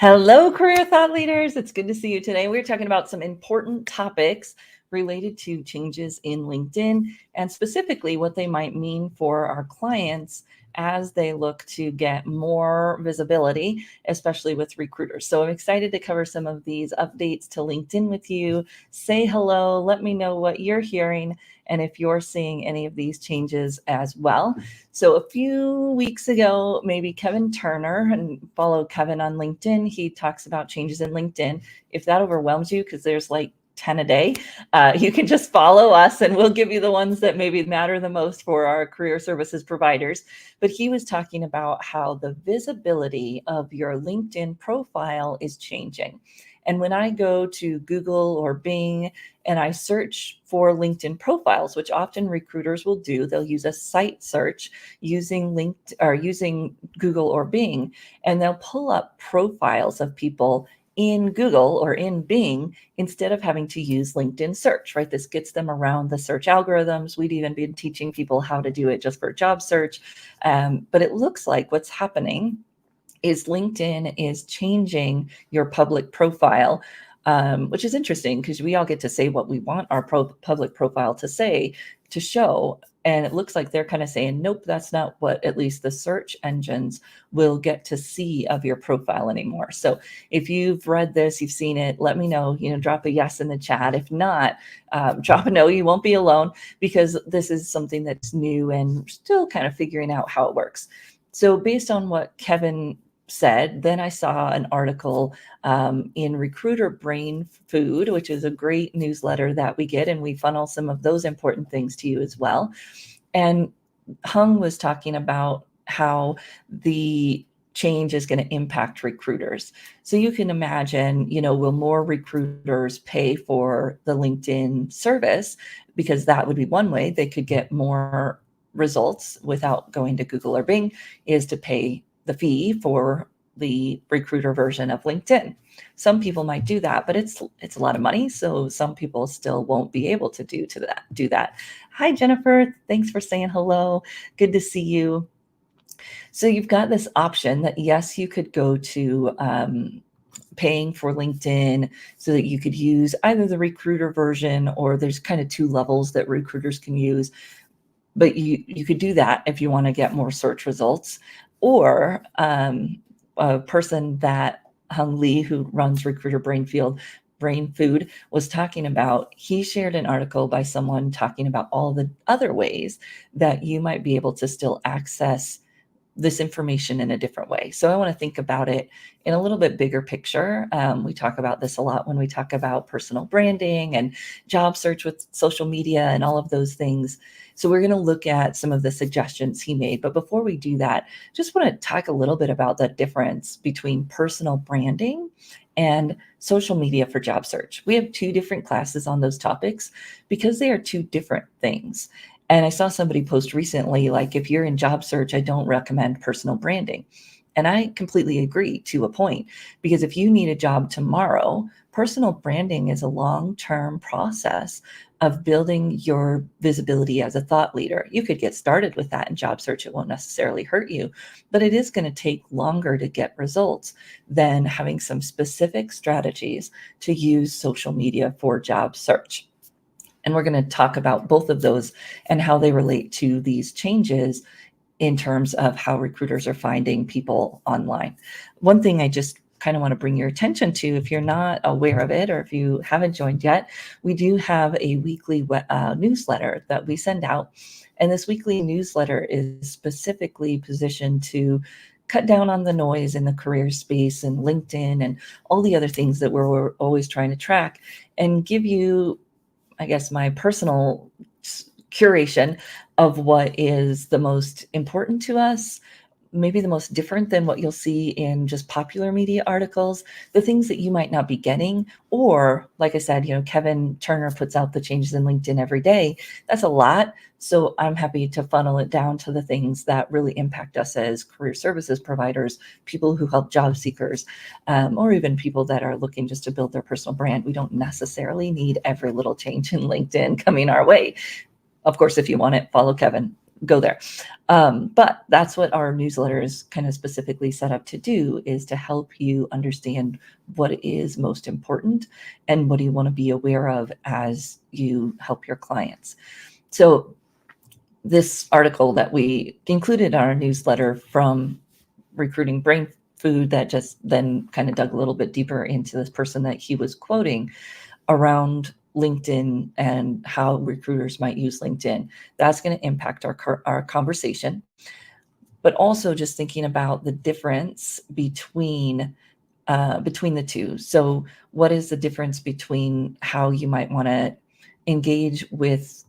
Hello, career thought leaders. It's good to see you today. We're talking about some important topics related to changes in LinkedIn and specifically what they might mean for our clients as they look to get more visibility, especially with recruiters. So I'm excited to cover some of these updates to LinkedIn with you. Say hello, let me know what you're hearing and if you're seeing any of these changes as well. So a few weeks ago, maybe Kevin Turner, and follow Kevin on LinkedIn, he talks about changes in LinkedIn. If that overwhelms you, because there's like 10 a day, you can just follow us and we'll give you the ones that maybe matter the most for our career services providers. But he was talking about how the visibility of your LinkedIn profile is changing. And when I go to Google or Bing and I search for LinkedIn profiles, which often recruiters will do, they'll use a site search using LinkedIn or using Google or Bing, and they'll pull up profiles of people in Google or in Bing instead of having to use LinkedIn search, right? This gets them around the search algorithms. We'd even been teaching people how to do it just for job search. But it looks like what's happening is LinkedIn is changing your public profile, which is interesting because we all get to say what we want our public profile to say, to show. And it looks like they're kind of saying, nope, that's not what at least the search engines will get to see of your profile anymore. So if you've read this, you've seen it, let me know, drop a yes in the chat. If not, drop a no, you won't be alone, because this is something that's new and still kind of figuring out how it works. So based on what Kevin said, then I saw an article in Recruiter Brain Food, which is a great newsletter that we get, and we funnel some of those important things to you as well. And Hung was talking about how the change is going to impact recruiters. So you can imagine, will more recruiters pay for the LinkedIn service? Because that would be one way they could get more results without going to Google or Bing, is to pay the fee for the recruiter version of LinkedIn. Some people might do that, but it's a lot of money. So some people still won't be able to do that. Hi, Jennifer. Thanks for saying hello. Good to see you. So you've got this option that, yes, you could go to paying for LinkedIn so that you could use either the recruiter version, or there's kind of two levels that recruiters can use. But you could do that if you want to get more search results. Or a person that Hung Lee, who runs Recruiter Brain Food, was talking about, he shared an article by someone talking about all the other ways that you might be able to still access this information in a different way. So I want to think about it in a little bit bigger picture. We talk about this a lot when we talk about personal branding and job search with social media and all of those things. So we're going to look at some of the suggestions he made. But before we do that, just want to talk a little bit about the difference between personal branding and social media for job search. We have two different classes on those topics because they are two different things. And I saw somebody post recently, like, if you're in job search, I don't recommend personal branding. And I completely agree to a point, because if you need a job tomorrow, personal branding is a long-term process of building your visibility as a thought leader. You could get started with that in job search. It won't necessarily hurt you, but it is going to take longer to get results than having some specific strategies to use social media for job search. And we're going to talk about both of those and how they relate to these changes in terms of how recruiters are finding people online. One thing I just kind of want to bring your attention to, if you're not aware of it or if you haven't joined yet, we do have a weekly newsletter that we send out. And this weekly newsletter is specifically positioned to cut down on the noise in the career space and LinkedIn and all the other things that we're always trying to track, and give you, I guess, my personal curation of what is the most important to us, maybe the most different than what you'll see in just popular media articles, the things that you might not be getting. Or, like I said, Kevin Turner puts out the changes in LinkedIn every day. That's a lot. So I'm happy to funnel it down to the things that really impact us as career services providers, people who help job seekers, or even people that are looking just to build their personal brand. We don't necessarily need every little change in LinkedIn coming our way. Of course, if you want it, follow Kevin. go there. But that's what our newsletter is kind of specifically set up to do, is to help you understand what is most important and what do you want to be aware of as you help your clients. So this article that we included in our newsletter from Recruiting Brain Food, that just then kind of dug a little bit deeper into this person that he was quoting around LinkedIn and how recruiters might use LinkedIn. That's going to impact our conversation, but also just thinking about the difference between the two. So what is the difference between how you might want to engage with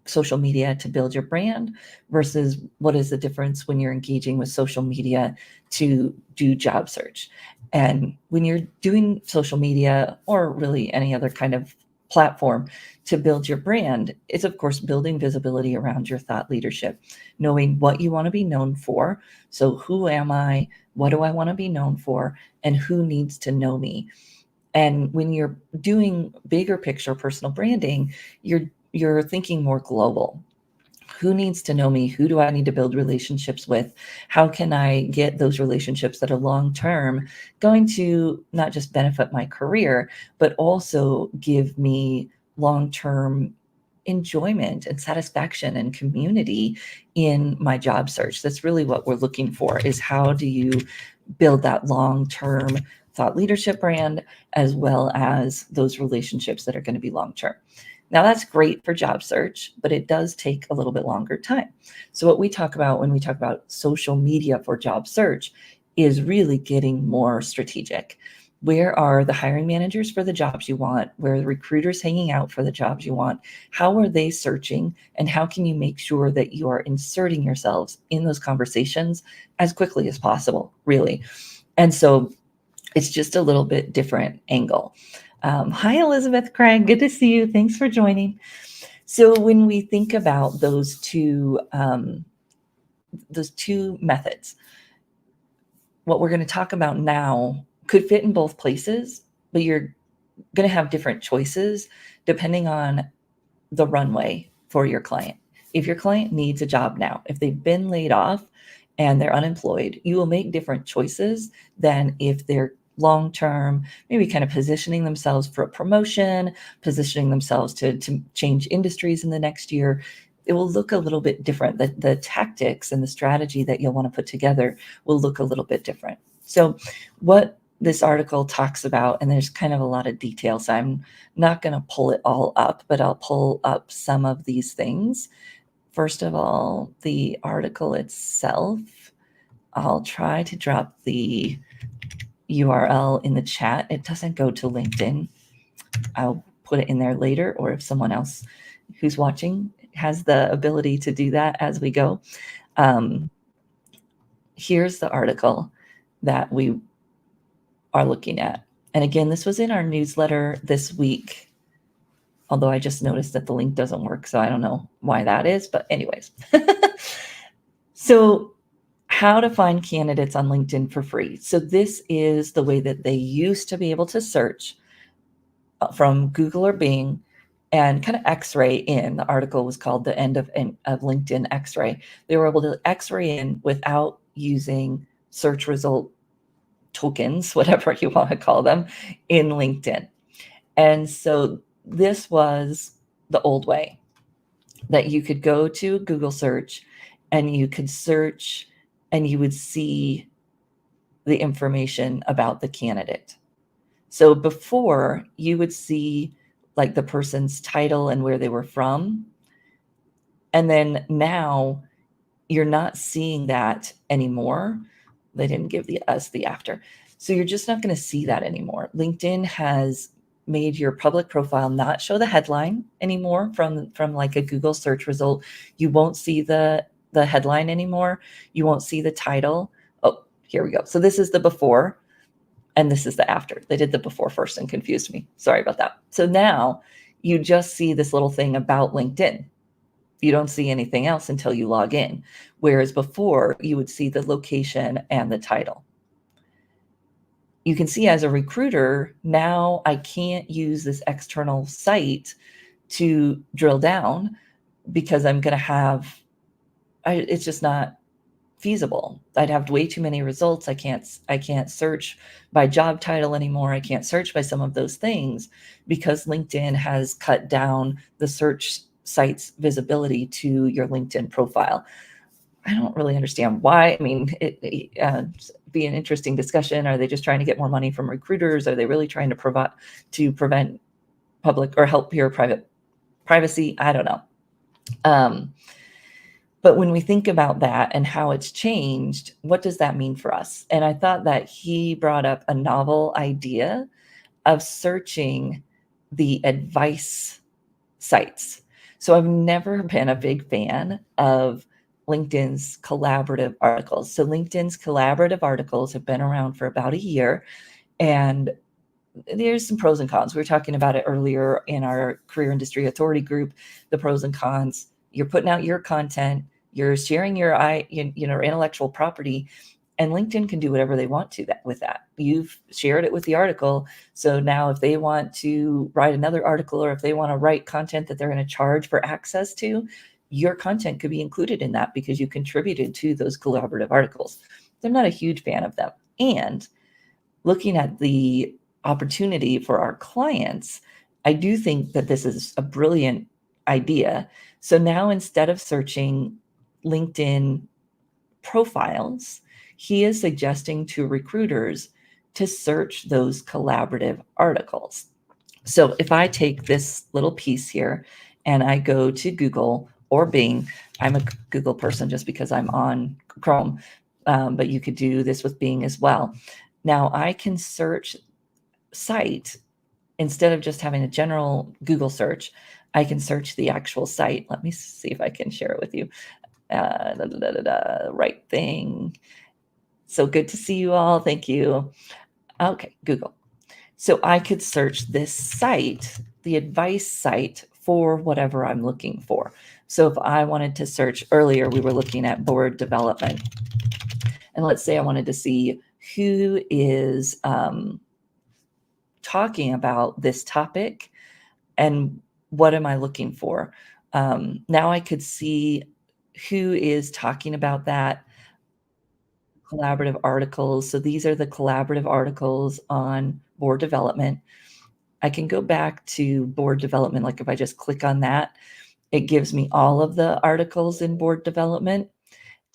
social media to build your brand versus what is the difference when you're engaging with social media to do job search? And when you're doing social media, or really any other kind of platform to build your brand, it's of course building visibility around your thought leadership, knowing what you want to be known for. So who am I? What do I want to be known for? And who needs to know me? And when you're doing bigger picture personal branding, you're thinking more global. Who needs to know me? Who do I need to build relationships with? How can I get those relationships that are long-term going to not just benefit my career, but also give me long-term enjoyment and satisfaction and community in my job search? That's really what we're looking for, is how do you build that long-term thought leadership brand, as well as those relationships that are going to be long-term. Now that's great for job search, but it does take a little bit longer time. So what we talk about when we talk about social media for job search is really getting more strategic. Where are the hiring managers for the jobs you want? Where are the recruiters hanging out for the jobs you want? How are they searching? And how can you make sure that you are inserting yourselves in those conversations as quickly as possible, really? And so it's just a little bit different angle. Hi, Elizabeth Craig. Good to see you. Thanks for joining. So when we think about those two methods, what we're going to talk about now could fit in both places, but you're going to have different choices depending on the runway for your client. If your client needs a job now, if they've been laid off and they're unemployed, you will make different choices than if they're long-term, maybe kind of positioning themselves for a promotion, positioning themselves to change industries in the next year. It will look a little bit different. The tactics and the strategy that you'll want to put together will look a little bit different. So what this article talks about, and there's kind of a lot of details, I'm not going to pull it all up, but I'll pull up some of these things. First of all, the article itself, I'll try to drop the URL in the chat. It doesn't go to LinkedIn. I'll put it in there later, or if someone else who's watching has the ability to do that as we go. Here's the article that we are looking at. And again, this was in our newsletter this week, although I just noticed that the link doesn't work, so I don't know why that is, but anyways. So how to find candidates on LinkedIn for free. So this is the way that they used to be able to search from Google or Bing and kind of XRay in. The article was called The End of LinkedIn XRay. They were able to XRay in without using search result tokens, whatever you want to call them, in LinkedIn. And so this was the old way, that you could go to Google search and you could search and you would see the information about the candidate. So before, you would see like the person's title and where they were from. And then now you're not seeing that anymore. They didn't give us the after. So you're just not going to see that anymore. LinkedIn has made your public profile not show the headline anymore from like a Google search result. You won't see the headline anymore. You won't see the title. Oh, here we go. So this is the before and this is the after. They did the before first and confused me. Sorry about that. So now you just see this little thing about LinkedIn. You don't see anything else until you log in. Whereas before, you would see the location and the title. You can see as a recruiter, now I can't use this external site to drill down because I'm going to have it's just not feasible. I'd have way too many results. I can't search by job title anymore. I can't search by some of those things because LinkedIn has cut down the search site's visibility to your LinkedIn profile. I don't really understand why. I mean, be an interesting discussion. Are they just trying to get more money from recruiters? Are they really trying to prevent public or help your private privacy? I don't know. But when we think about that and how it's changed, what does that mean for us? And I thought that he brought up a novel idea of searching the advice sites. So I've never been a big fan of LinkedIn's collaborative articles. So LinkedIn's collaborative articles have been around for about a year, and there's some pros and cons. We were talking about it earlier in our Career Industry Authority group, the pros and cons. You're putting out your content, you're sharing your intellectual property, and LinkedIn can do whatever they want to with that. You've shared it with the article. So now if they want to write another article, or if they want to write content that they're going to charge for access to, your content could be included in that because you contributed to those collaborative articles. I'm not a huge fan of them. And looking at the opportunity for our clients, I do think that this is a brilliant idea. So now instead of searching LinkedIn profiles, he is suggesting to recruiters to search those collaborative articles. So if I take this little piece here and I go to Google or Bing, I'm a Google person just because I'm on Chrome, but you could do this with Bing as well. Now I can search site instead of just having a general Google search. I can search the actual site. Let me see if I can share it with you. Right thing. So good to see you all. Thank you. Okay, Google. So I could search this site, the advice site, for whatever I'm looking for. So if I wanted to search, earlier we were looking at board development, and let's say I wanted to see who is talking about this topic and what am I looking for. Now I could see who is talking about that. Collaborative articles. So these are the collaborative articles on board development. I can go back to board development. Like if I just click on that, it gives me all of the articles in board development.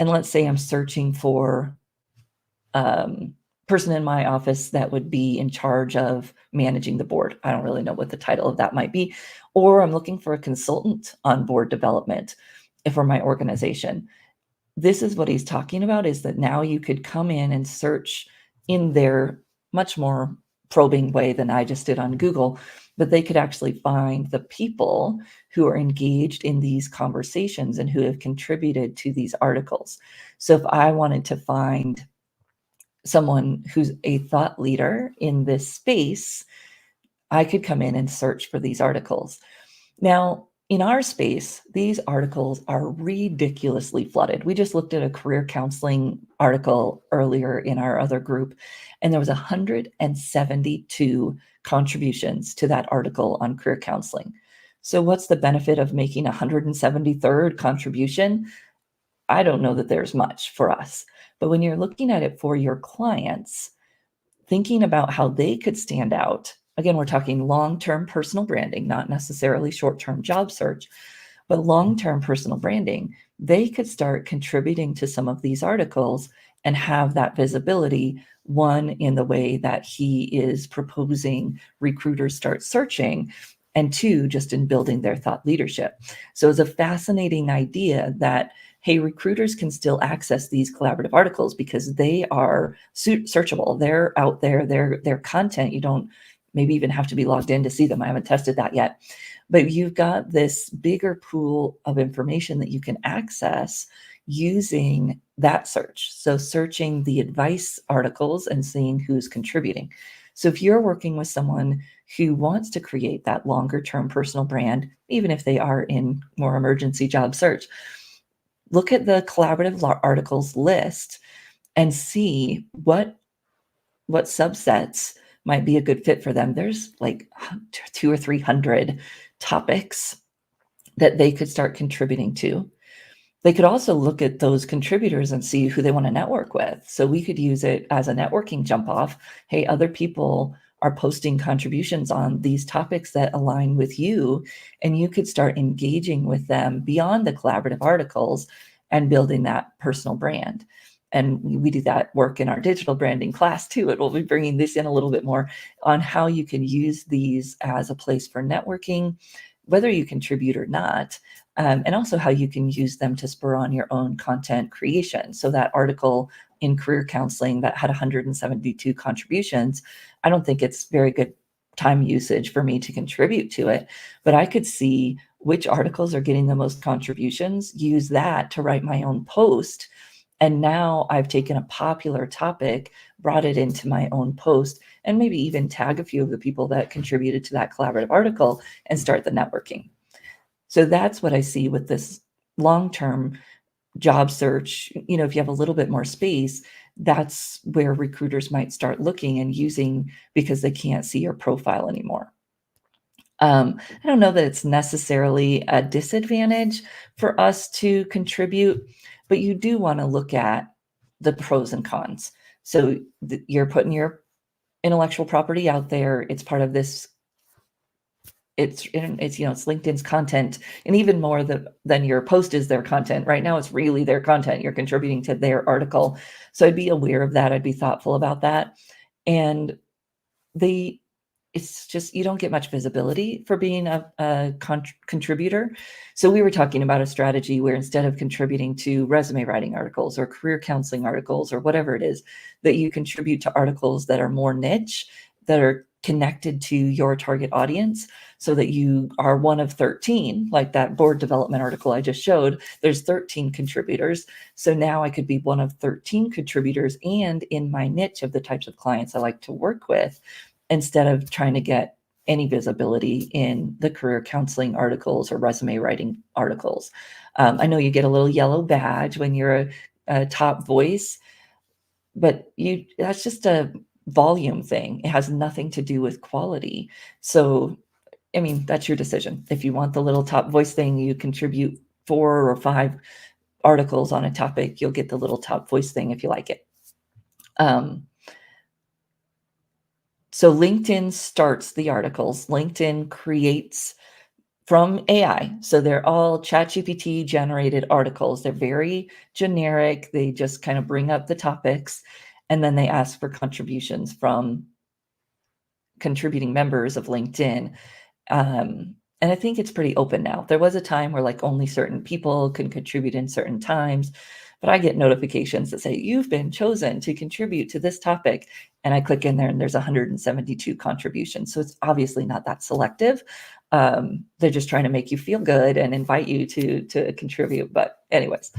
And let's say I'm searching for person in my office that would be in charge of managing the board. I don't really know what the title of that might be. Or I'm looking for a consultant on board development for my organization. This is what he's talking about, is that now you could come in and search in their much more probing way than I just did on Google, but they could actually find the people who are engaged in these conversations and who have contributed to these articles. So if I wanted to find someone who's a thought leader in this space, I could come in and search for these articles. Now, in our space, these articles are ridiculously flooded. We just looked at a career counseling article earlier in our other group, and there was 172 contributions to that article on career counseling. So what's the benefit of making 173rd contribution? I don't know that there's much for us. But when you're looking at it for your clients, thinking about how they could stand out. Again, we're talking long-term personal branding, not necessarily short-term job search, but long-term personal branding. They could start contributing to some of these articles and have that visibility, one, in the way that he is proposing recruiters start searching, and two, just in building their thought leadership. So it's a fascinating idea that, hey, recruiters can still access these collaborative articles because they are searchable. They're out there, they're content. You don't maybe even have to be logged in to see them. I haven't tested that yet. But you've got this bigger pool of information that you can access using that search. So searching the advice articles and seeing who's contributing. So if you're working with someone who wants to create that longer term personal brand, even if they are in more emergency job search, look at the collaborative articles list and see what subsets might be a good fit for them. There's like 200 or 300 topics that they could start contributing to. They could also look at those contributors and see who they want to network with. So we could use it as a networking jump off. Hey, other people are posting contributions on these topics that align with you, and you could start engaging with them beyond the collaborative articles and building that personal brand. And we do that work in our digital branding class too. It will be bringing this in a little bit more on how you can use these as a place for networking, whether you contribute or not, and also how you can use them to spur on your own content creation. So that article in career counseling that had 172 contributions, I don't think it's very good time usage for me to contribute to it, but I could see which articles are getting the most contributions, use that to write my own post. And now I've taken a popular topic, brought it into my own post, and maybe even tag a few of the people that contributed to that collaborative article and start the networking. So that's what I see with this long-term job search. You know, if you have a little bit more space, that's where recruiters might start looking and using because they can't see your profile anymore. I don't know that it's necessarily a disadvantage for us to contribute, but you do want to look at the pros and cons. So you're putting your intellectual property out there. It's part of this. It's it's LinkedIn's content, and even more than your post is their content. Right now, it's really their content. You're contributing to their article, so I'd be aware of that. I'd be thoughtful about that, and they it's just you don't get much visibility for being a contributor. So we were talking about a strategy where instead of contributing to resume writing articles or career counseling articles or whatever it is, that you contribute to articles that are more niche, that are connected to your target audience, so that you are one of 13, like that board development article I just showed. There's 13 contributors. So now I could be one of 13 contributors and in my niche of the types of clients I like to work with, instead of trying to get any visibility in the career counseling articles or resume writing articles. I know you get a little yellow badge when you're a top voice, but that's just a volume thing. It has nothing to do with quality. So, I mean, that's your decision. If you want the little top voice thing, you contribute 4 or 5 articles on a topic, you'll get the little top voice thing if you like it. So LinkedIn starts the articles. LinkedIn creates from AI. So they're all ChatGPT generated articles. They're very generic. They just kind of bring up the topics, and then they ask for contributions from contributing members of LinkedIn. And I think it's pretty open now. There was a time where like only certain people can contribute in certain times, but I get notifications that say you've been chosen to contribute to this topic. And I click in there and there's 172 contributions. So it's obviously not that selective. They're just trying to make you feel good and invite you to contribute. But anyways,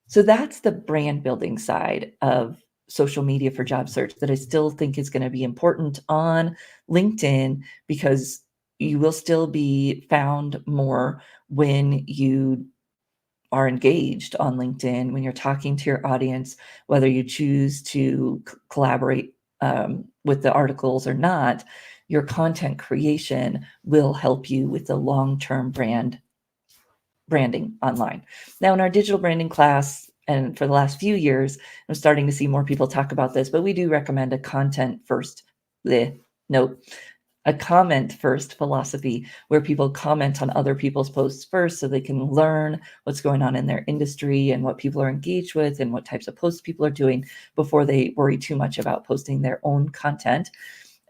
so that's the brand building side of social media for job search that I still think is going to be important on LinkedIn, because you will still be found more when you are engaged on LinkedIn, when you're talking to your audience, whether you choose to collaborate with the articles or not. Your content creation will help you with the long-term branding online. Now, in our digital branding class, and for the last few years, I'm starting to see more people talk about this, but we do recommend a comment first philosophy, where people comment on other people's posts first so they can learn what's going on in their industry and what people are engaged with and what types of posts people are doing before they worry too much about posting their own content.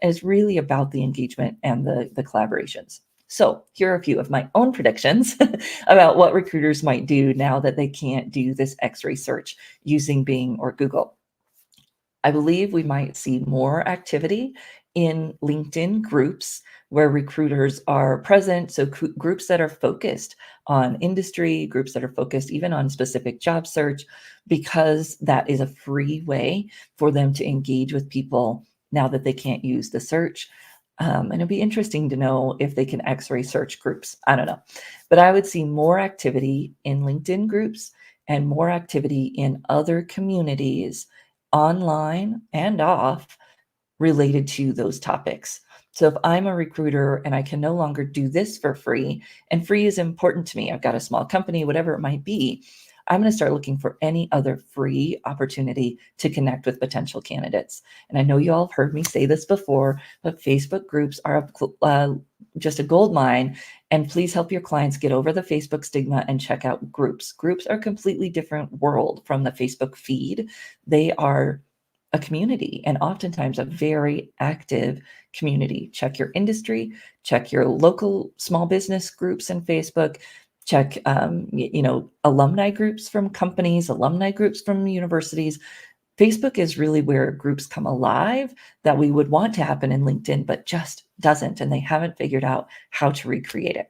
And it's really about the engagement and the collaborations. So here are a few of my own predictions about what recruiters might do now that they can't do this X-ray search using Bing or Google. I believe we might see more activity in LinkedIn groups where recruiters are present. So groups that are focused on industry, groups that are focused even on specific job search, because that is a free way for them to engage with people now that they can't use the search. And it'd be interesting to know if they can X-ray search groups. I don't know. But I would see more activity in LinkedIn groups and more activity in other communities online and off related to those topics. So if I'm a recruiter and I can no longer do this for free, and free is important to me, I've got a small company, whatever it might be, I'm going to start looking for any other free opportunity to connect with potential candidates. And I know you all have heard me say this before, but Facebook groups are just a gold mine. And please help your clients get over the Facebook stigma and check out groups. Groups are a completely different world from the Facebook feed. They are a community, and oftentimes a very active community. Check your industry, check your local small business groups in Facebook, check alumni groups from companies, alumni groups from universities. Facebook is really where groups come alive that we would want to happen in LinkedIn, but just doesn't, and they haven't figured out how to recreate it.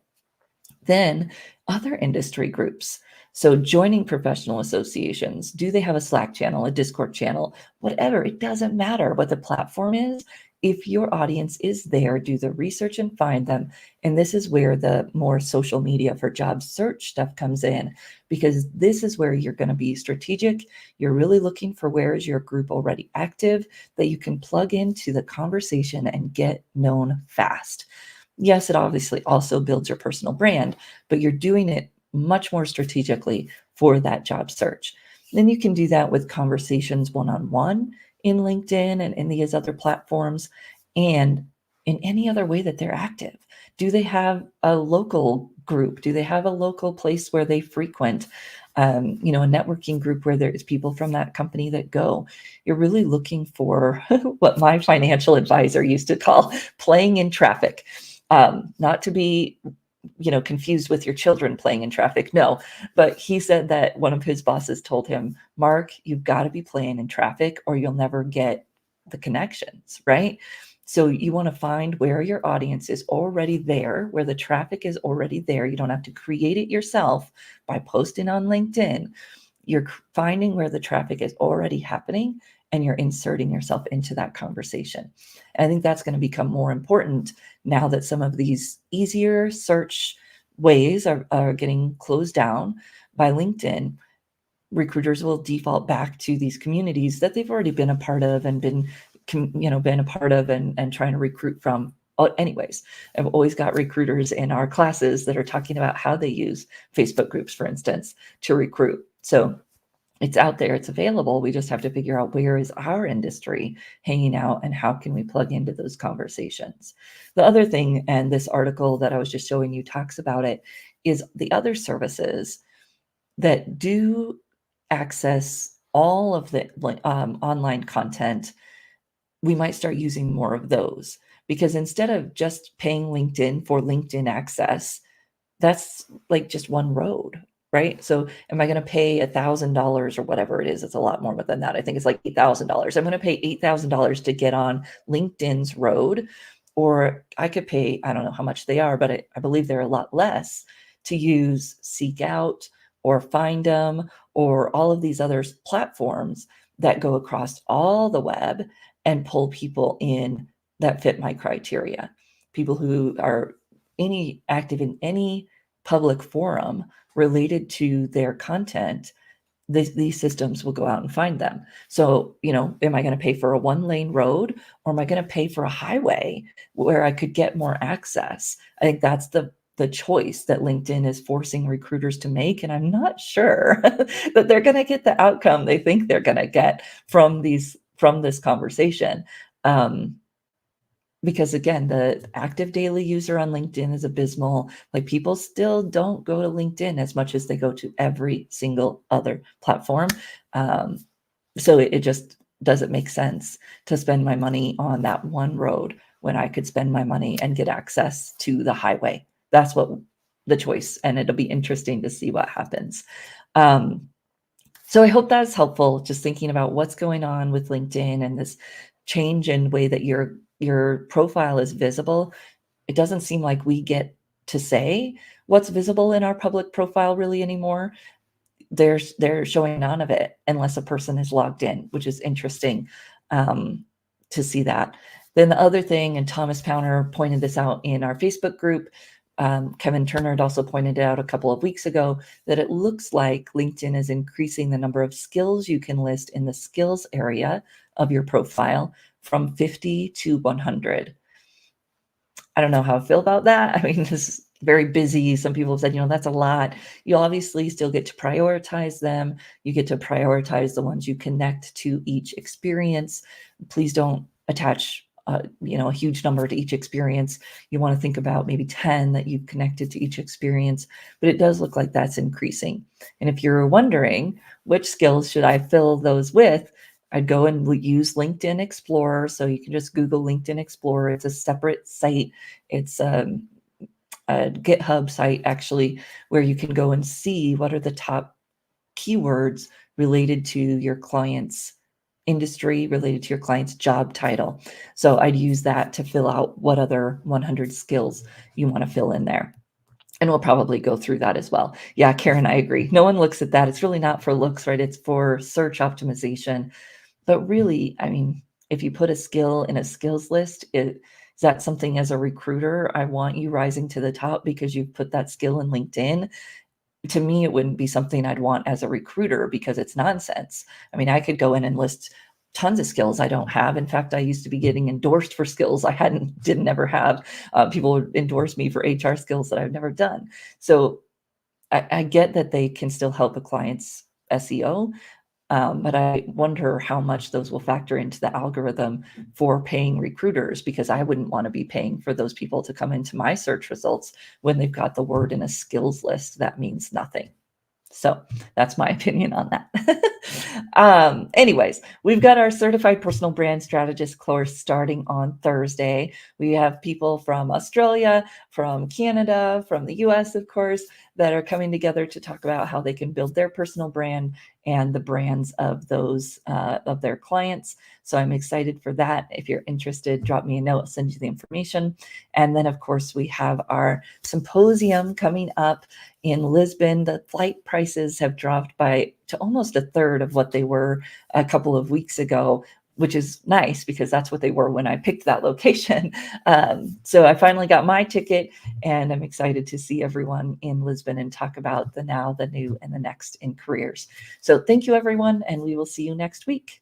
Then other industry groups. So joining professional associations, do they have a Slack channel, a Discord channel, whatever, it doesn't matter what the platform is. If your audience is there, do the research and find them. And this is where the more social media for job search stuff comes in, because this is where you're going to be strategic. You're really looking for where is your group already active that you can plug into the conversation and get known fast. Yes, it obviously also builds your personal brand, but you're doing it much more strategically for that job search. Then you can do that with conversations one-on-one in LinkedIn and in these other platforms, and in any other way that they're active. Do they have a local group? Do they have a local place where they frequent? A networking group where there's people from that company that go. You're really looking for what my financial advisor used to call playing in traffic. Not to be confused with your children playing in traffic. No, but he said that one of his bosses told him, Mark, you've got to be playing in traffic or you'll never get the connections, right? So you want to find where your audience is already there, where the traffic is already there. You don't have to create it yourself by posting on LinkedIn. You're finding where the traffic is already happening and you're inserting yourself into that conversation. And I think that's going to become more important now that some of these easier search ways are getting closed down by LinkedIn. Recruiters will default back to these communities that they've already been a part of and been a part of and trying to recruit from. Anyways, I've always got recruiters in our classes that are talking about how they use Facebook groups, for instance, to recruit. So it's out there, it's available. We just have to figure out where is our industry hanging out and how can we plug into those conversations. The other thing, and this article that I was just showing you talks about it, is the other services that do access all of the online content. We might start using more of those, because instead of just paying LinkedIn for LinkedIn access, that's like just one road, right? So am I going to pay $1,000 or whatever it is? It's a lot more than that. I think it's like $8,000. I'm going to pay $8,000 to get on LinkedIn's road, or I could pay, I don't know how much they are, but I believe they're a lot less to use Seek Out or Find Them or all of these other platforms that go across all the web and pull people in that fit my criteria. People who are active in any public forum related to their content, these systems will go out and find them. So, am I going to pay for a 1-lane road, or am I going to pay for a highway where I could get more access? I think that's the choice that LinkedIn is forcing recruiters to make. And I'm not sure that they're going to get the outcome they think they're going to get from this conversation. Because again, the active daily user on LinkedIn is abysmal. Like, people still don't go to LinkedIn as much as they go to every single other platform. So it just doesn't make sense to spend my money on that one road when I could spend my money and get access to the highway. That's what the choice, and it'll be interesting to see what happens. So I hope that's helpful, just thinking about what's going on with LinkedIn and this change in way that your profile is visible. It doesn't seem like we get to say what's visible in our public profile really anymore. They're showing none of it unless a person is logged in, which is interesting to see that. Then the other thing, and Thomas Pounder pointed this out in our Facebook group, Kevin Turner had also pointed out a couple of weeks ago that it looks like LinkedIn is increasing the number of skills you can list in the skills area of your profile from 50 to 100. I don't know how I feel about that. I mean, this is very busy. Some people have said, that's a lot. You obviously still get to prioritize them. You get to prioritize the ones you connect to each experience. Please don't attach a huge number to each experience. You want to think about maybe 10 that you've connected to each experience, but it does look like that's increasing. And if you're wondering which skills should I fill those with, I'd go and use LinkedIn Explorer. So you can just Google LinkedIn Explorer. It's a separate site. It's a GitHub site, actually, where you can go and see what are the top keywords related to your client's industry, related to your client's job title. So I'd use that to fill out what other 100 skills you want to fill in there. And we'll probably go through that as well. Yeah, Karen, I agree. No one looks at that. It's really not for looks, right? It's for search optimization. But really, I mean, if you put a skill in a skills list, is that something as a recruiter, I want you rising to the top because you've put that skill in LinkedIn? To me, it wouldn't be something I'd want as a recruiter because it's nonsense. I mean, I could go in and list tons of skills I don't have. In fact, I used to be getting endorsed for skills I didn't ever have. People would endorse me for HR skills that I've never done. So I get that they can still help a client's SEO, but I wonder how much those will factor into the algorithm for paying recruiters, because I wouldn't want to be paying for those people to come into my search results when they've got the word in a skills list that means nothing. So that's my opinion on that. Anyways, we've got our certified personal brand strategist course starting on Thursday. We have people from Australia, from Canada, from the US, of course, that are coming together to talk about how they can build their personal brand and the brands of those of their clients. So I'm excited for that. If you're interested, drop me a note, I'll send you the information. And then, of course, we have our symposium coming up in Lisbon. The flight prices have dropped to almost a third of what they were a couple of weeks ago, which is nice because that's what they were when I picked that location. So I finally got my ticket, and I'm excited to see everyone in Lisbon and talk about the now, the new, and the next in careers. So thank you, everyone, and we will see you next week.